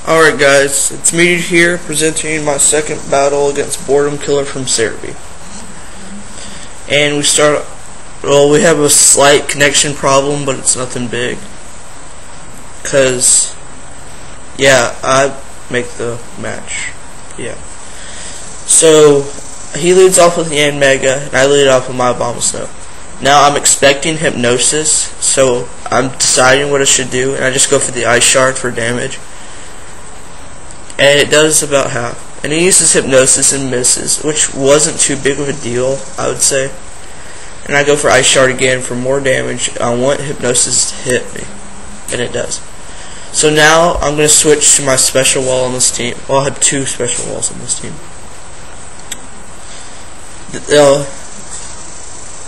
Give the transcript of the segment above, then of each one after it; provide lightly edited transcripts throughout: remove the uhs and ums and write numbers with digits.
Alright guys, it's me here presenting my second battle against Bor3domKiller from Serbia. And we have a slight connection problem, but it's nothing big. Cause, yeah, I make the match. Yeah. So, he leads off with the Mega, and I lead off with my Bomb Snow. Now I'm expecting Hypnosis, so I'm deciding what I should do, and I just go for the Ice Shard for damage. And it does about half. And he uses Hypnosis and misses, which wasn't too big of a deal, I would say. And I go for Ice Shard again for more damage. I want Hypnosis to hit me, and it does. So now I'm going to switch to my special wall on this team. Well, I have two special walls on this team.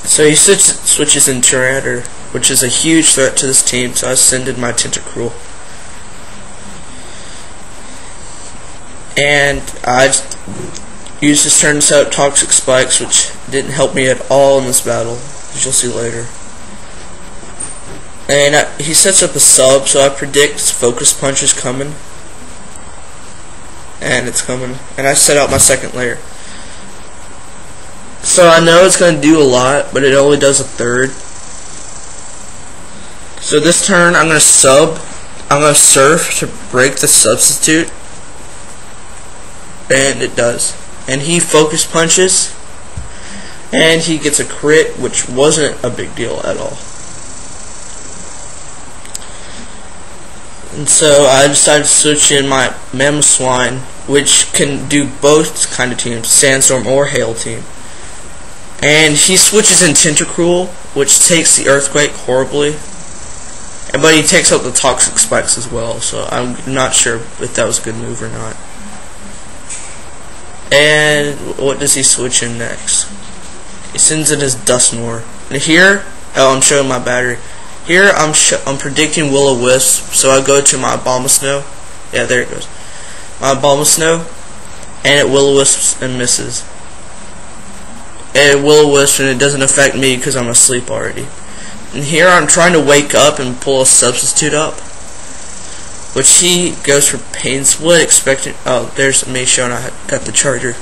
So he switches in Tyranitar, which is a huge threat to this team, so I send in my Tentacruel. And I used his turn to set up Toxic Spikes, which didn't help me at all in this battle, as you'll see later. And he sets up a sub, so I predict Focus Punch is coming. And it's coming. And I set out my second layer. So I know it's going to do a lot, but it only does a third. So this turn I'm going to Surf to break the substitute. And it does. And he Focus Punches. And he gets a crit, which wasn't a big deal at all. And so I decided to switch in my Mamoswine, which can do both kind of teams, Sandstorm or Hail team. And he switches in Tentacruel, which takes the Earthquake horribly. But he takes out the Toxic Spikes as well, so I'm not sure if that was a good move or not. And what does he switch in next? He sends in his Dusknoir. And here, I'm showing my battery. Here I'm predicting Will-O-Wisp, so I go to my Bomb Snow. Yeah, there it goes. My Bomb Snow, and it Will-O-Wisps and misses. And it Will-O-Wisp, and it doesn't affect me because I'm asleep already. And here I'm trying to wake up and pull a substitute up, which he goes for Pain Split, expecting. Oh, there's me showing I got the charger.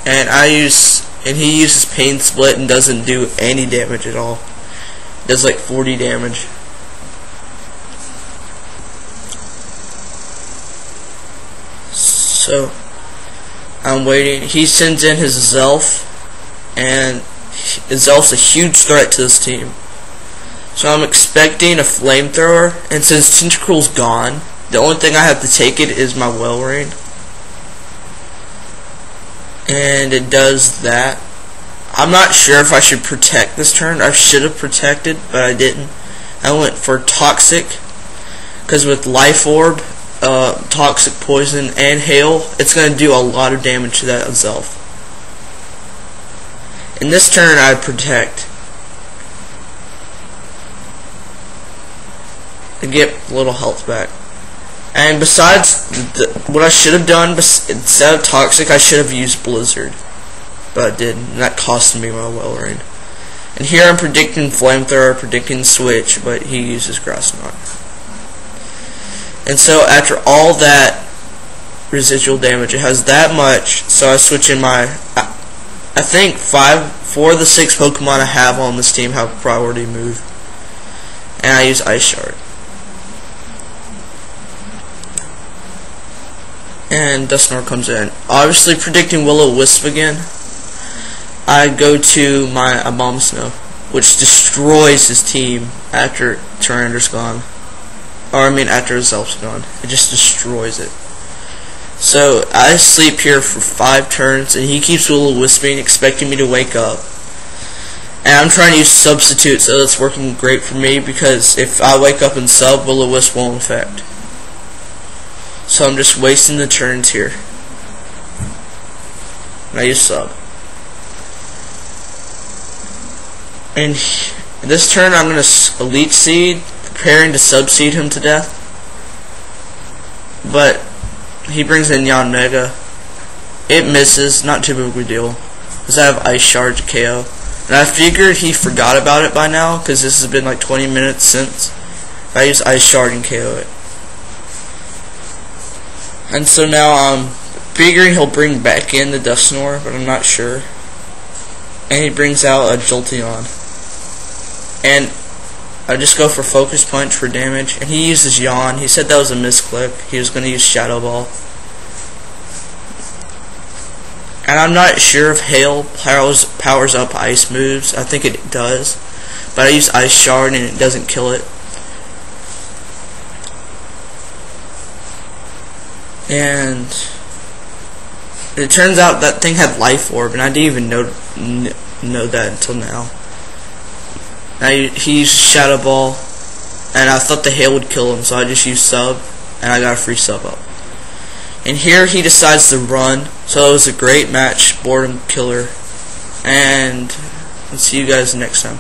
And he uses Pain Split and doesn't do any damage at all. Does like 40 damage. So I'm waiting. He sends in his Zelf, and his Zelf's a huge threat to this team. So I'm expecting a Flamethrower, and since Tentacruel's gone, the only thing I have to take it is my Welrain. And it does that. I'm not sure if I should protect this turn. I should have protected, but I didn't. I went for Toxic, because with Life Orb, Toxic Poison, and Hail, it's going to do a lot of damage to that Zelf. In this turn, I protect. To get a little health back. And besides, what I should have done, instead of Toxic, I should have used Blizzard. But I didn't, and that cost me my Welrain. And here I'm predicting Flamethrower, predicting Switch, but he uses Grass Knot. And so after all that residual damage, it has that much, so I switch in my, I think 4 of the 6 Pokemon I have on this team have a priority move. And I use Ice Shard. And Dusknoir comes in. Obviously predicting Will-O-Wisp again. I go to my Bomb Snow, which destroys his team after Tyranitar's gone. Or I mean after his Zelf's gone. It just destroys it. So I sleep here for 5 turns, and he keeps Will-O-Wisping, expecting me to wake up. And I'm trying to use Substitute, so it's working great for me, because if I wake up and sub, Will-O-Wisp won't affect. So I'm just wasting the turns here. And I use sub. And this turn I'm going to Elite Seed, preparing to Sub-Seed him to death. But he brings in Mega. It misses, not too big of a deal, because I have Ice Shard to KO. And I figured he forgot about it by now, because this has been like 20 minutes since. I use Ice Shard and KO it. And so now I'm figuring he'll bring back in the Dusknoir, but I'm not sure. And he brings out a Jolteon. And I just go for Focus Punch for damage. And he uses Yawn. He said that was a misclick. He was going to use Shadow Ball. And I'm not sure if Hail powers up Ice moves. I think it does. But I use Ice Shard and it doesn't kill it. And it turns out that thing had Life Orb, and I didn't even know that until now. Now he used Shadow Ball, and I thought the Hail would kill him, so I just used Sub, and I got a free Sub up. And here he decides to run, so it was a great match, Bor3domKiller, and I'll see you guys next time.